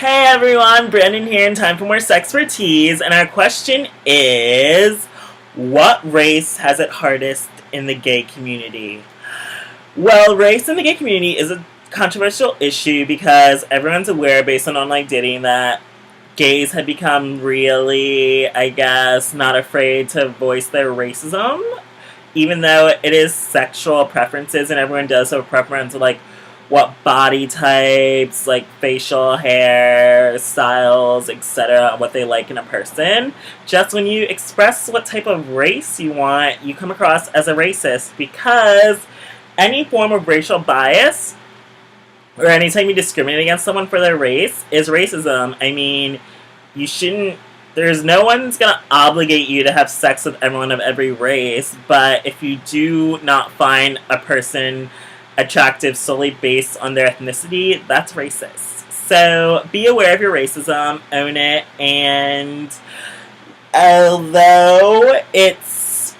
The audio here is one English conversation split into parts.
Hey everyone, Brandon here, and time for more SexxPerTease. And our question is, what race has it hardest in the gay community? Well, race in the gay community is a controversial issue because everyone's aware, based on online dating, that gays have become really, I guess, not afraid to voice their racism, even though it is sexual preferences and everyone does have a preference of like what body types, like facial hair styles, etc., what they like in a person. Just when you express what type of race you want, you come across as a racist because any form of racial bias or anytime you discriminate against someone for their race is racism. I mean, you shouldn't. There's no one's gonna obligate you to have sex with everyone of every race, but if you do not find a person attractive solely based on their ethnicity, that's racist. So be aware of your racism, own it, and although it's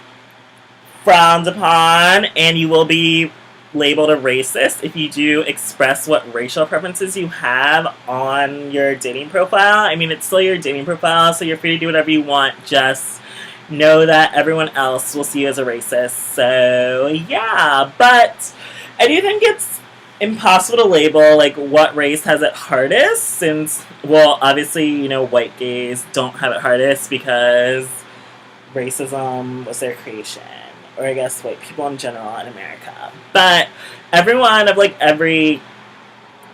frowned upon and you will be labeled a racist if you do express what racial preferences you have on your dating profile. I mean, it's still your dating profile, so you're free to do whatever you want. Just know that everyone else will see you as a racist. So, yeah. But I do think it's impossible to label, like, what race has it hardest since, well, obviously, you know, white gays don't have it hardest because racism was their creation. Or I guess white people in general in America. But everyone of like every,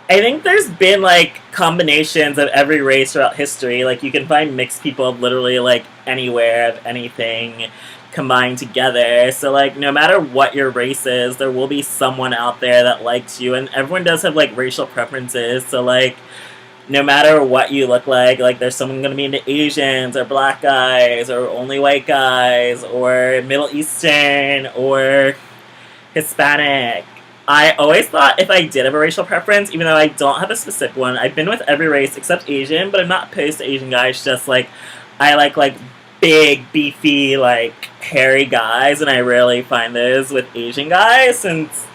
I think there's been like combinations of every race throughout history. Like you can find mixed people of literally like anywhere of anything combined together. So like no matter what your race is, there will be someone out there that likes you, and everyone does have like racial preferences. So like no matter what you look like there's someone going to be into Asians or black guys or only white guys or Middle Eastern or Hispanic. I always thought if I did have a racial preference, even though I don't have a specific one, I've been with every race except Asian, but I'm not opposed to Asian guys, just like I like big, beefy, like hairy guys, and I rarely find those with Asian guys since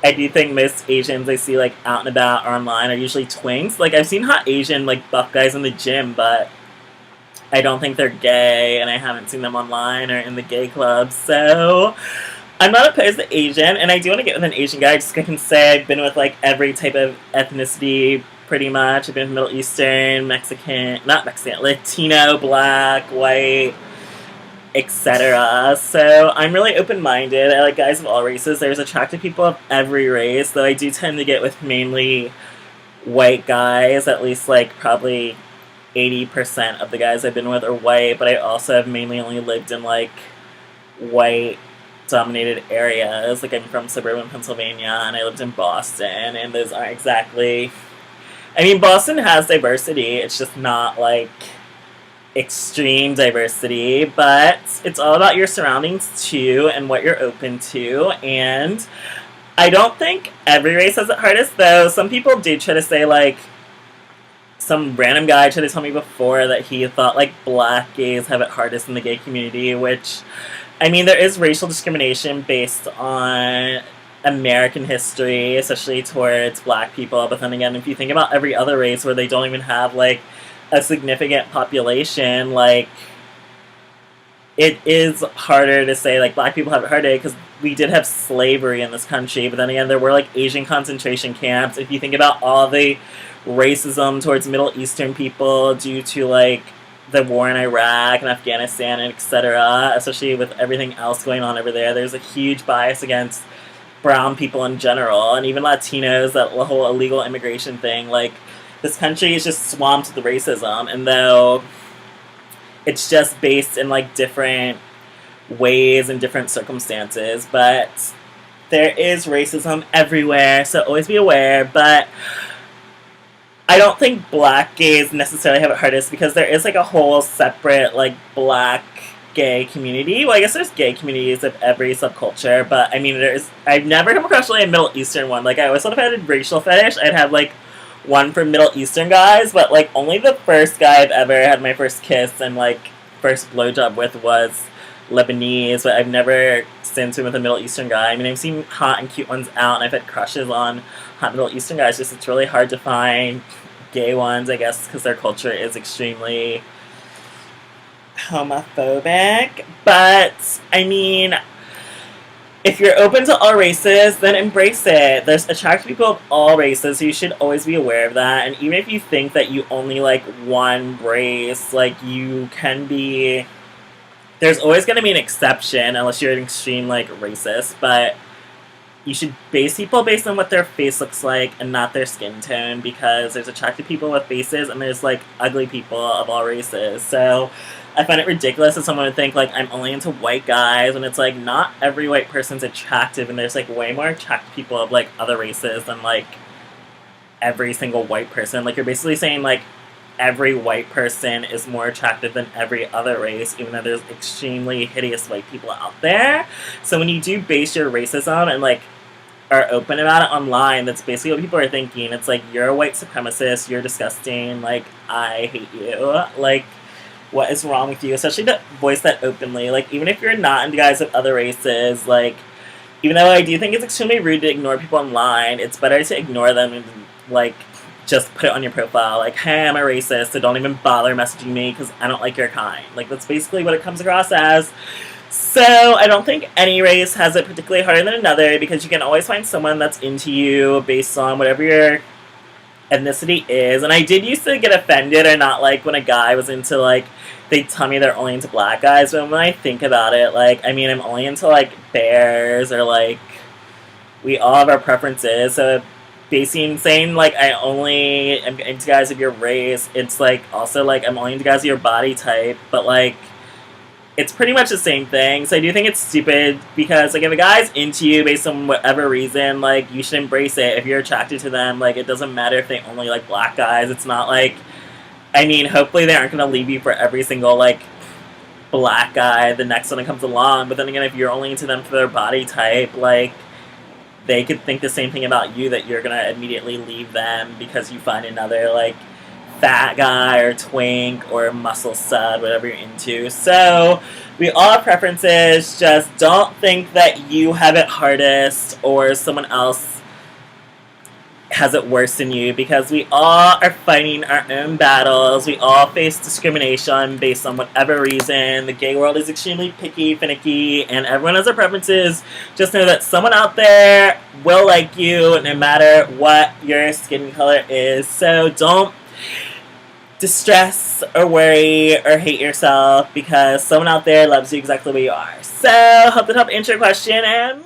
I do think most Asians I see like out and about or online are usually twinks. Like I've seen hot Asian like buff guys in the gym, but I don't think they're gay, and I haven't seen them online or in the gay clubs. So I'm not opposed to Asian, and I do want to get with an Asian guy. Just I can say I've been with like every type of ethnicity pretty much. I've been with Middle Eastern, Mexican, not Mexican, Latino, black, white, etc. So I'm really open-minded. I like guys of all races. There's attractive people of every race, though I do tend to get with mainly white guys. At least like probably 80% of the guys I've been with are white, but I also have mainly only lived in like white dominated areas. Like I'm from suburban Pennsylvania and I lived in Boston, and those aren't exactly, I mean, Boston has diversity. It's just not like extreme diversity, but it's all about your surroundings too and what you're open to. And I don't think every race has it hardest, though. Some people do try to say, like, some random guy tried to tell me before that he thought like black gays have it hardest in the gay community, which, I mean, there is racial discrimination based on American history, especially towards black people. But then again, if you think about every other race where they don't even have like a significant population, like it is harder to say like black people have it harder because we did have slavery in this country, but then again there were like Asian concentration camps. If you think about all the racism towards Middle Eastern people due to like the war in Iraq and Afghanistan and etc., especially with everything else going on over there, there's a huge bias against brown people in general, and even Latinos, that whole illegal immigration thing. Like this country is just swamped with racism, and though it's just based in like different ways and different circumstances, but there is racism everywhere, so always be aware. But I don't think black gays necessarily have it hardest because there is like a whole separate like black gay community. Well, I guess there's gay communities of every subculture, but I mean I've never come across really a Middle Eastern one. Like I always thought if I had a racial fetish, I'd have like one for Middle Eastern guys, but like only the first guy I've ever had my first kiss and like first blowjob with was Lebanese, but I've never since been with a Middle Eastern guy. I mean, I've seen hot and cute ones out, and I've had crushes on hot Middle Eastern guys. Just it's really hard to find gay ones, I guess, because their culture is extremely homophobic. But, I mean, if you're open to all races, then embrace it. There's attractive people of all races, so you should always be aware of that. And even if you think that you only like one race, like, you can be... There's always going to be an exception, unless you're an extreme, like, racist, but you should base people based on what their face looks like and not their skin tone, because there's attractive people with faces and there's, like, ugly people of all races. So I find it ridiculous that someone would think, like, I'm only into white guys, when it's, like, not every white person's attractive, and there's, like, way more attractive people of, like, other races than, like, every single white person. Like, you're basically saying, like, every white person is more attractive than every other race, even though there's extremely hideous white people out there. So when you do base your racism and, like, are open about it online, that's basically what people are thinking. It's like, you're a white supremacist, you're disgusting, like, I hate you. Like, what is wrong with you? Especially to voice that openly. Like, even if you're not into guys of other races, like, even though I do think it's extremely rude to ignore people online, it's better to ignore them and, like, just put it on your profile, like, hey, I'm a racist, so don't even bother messaging me because I don't like your kind. Like, that's basically what it comes across as. So, I don't think any race has it particularly harder than another, because you can always find someone that's into you based on whatever your ethnicity is. And I did used to get offended or not like when a guy was into, like, they tell me they're only into black guys, but when I think about it, like, I mean, I'm only into, like, bears, or, like, we all have our preferences, so saying, like, I only am into guys of your race, it's, like, also, like, I'm only into guys of your body type, but, like, it's pretty much the same thing. So I do think it's stupid, because, like, if a guy's into you based on whatever reason, like, you should embrace it. If you're attracted to them, like, it doesn't matter if they only like black guys. It's not like, I mean, hopefully they aren't going to leave you for every single, like, black guy the next one that comes along, but then again, if you're only into them for their body type, like, they could think the same thing about you, that you're gonna immediately leave them because you find another, like, fat guy or twink or muscle stud, whatever you're into. So we all have preferences. Just don't think that you have it hardest or someone else has it worse than you, because we all are fighting our own battles. We all face discrimination based on whatever reason. The gay world is extremely picky, finicky, and everyone has their preferences. Just know that someone out there will like you no matter what your skin color is. So don't distress or worry or hate yourself, because someone out there loves you exactly where you are. So, hope that helped answer your question, and